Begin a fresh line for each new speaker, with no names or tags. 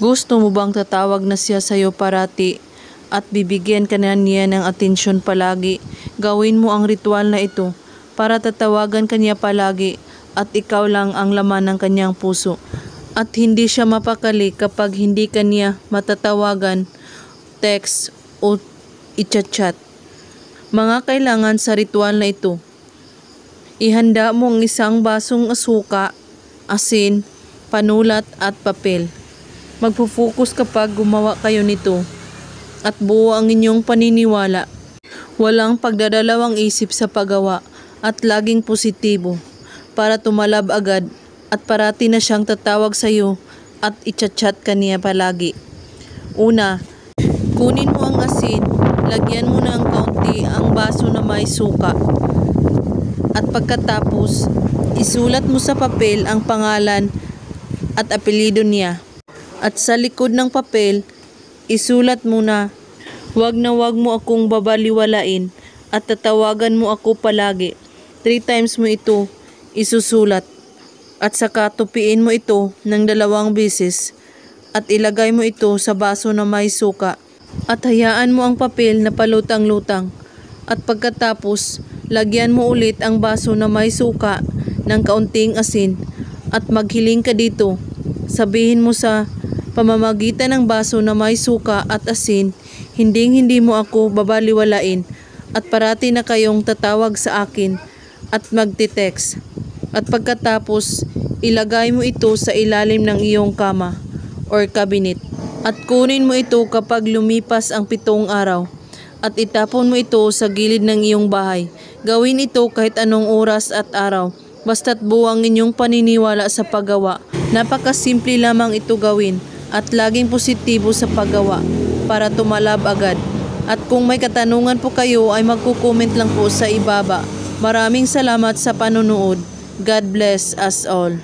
Gusto mo bang tatawag na siya sa'yo parati at bibigyan ka na niya ng atensyon palagi? Gawin mo ang ritual na ito para tatawagan kanya palagi at ikaw lang ang laman ng kanyang puso. At hindi siya mapakali kapag hindi kanya matatawagan, text o i-chat. Mga kailangan sa ritual na ito. Ihanda mo ang isang basong suka, asin, panulat at papel. Magpo-focus kapag gumawa kayo nito at buo ang inyong paniniwala. Walang pagdadalawang isip sa paggawa at laging positibo para tumalab agad at parati na siyang tatawag sa iyo at i-chat ka niya palagi. Una, kunin mo ang asin, lagyan mo ng kaunti ang baso na may suka. At pagkatapos, isulat mo sa papel ang pangalan at apelyido niya. At sa likod ng papel, isulat mo na wag mo akong babaliwalain at tatawagan mo ako palagi. 3 times mo ito isusulat. At saka tupiin mo ito ng 2 beses at ilagay mo ito sa baso na may suka. At hayaan mo ang papel na palutang-lutang. At pagkatapos, lagyan mo ulit ang baso na may suka ng kaunting asin at maghiling ka dito. Sabihin mo sa pamamagitan ng baso na may suka at asin, hindi mo ako babaliwalain at parati na kayong tatawag sa akin at magte-text. At pagkatapos, ilagay mo ito sa ilalim ng iyong kama or cabinet. At kunin mo ito kapag lumipas ang 7 araw at itapon mo ito sa gilid ng iyong bahay. Gawin ito kahit anong oras at araw, basta't buo ang inyong paniniwala sa paggawa. Napakasimple lamang ito gawin at laging positibo sa paggawa para tumalab agad. At kung may katanungan po kayo ay magko-comment lang po sa ibaba. Maraming salamat sa panonood. God bless us all.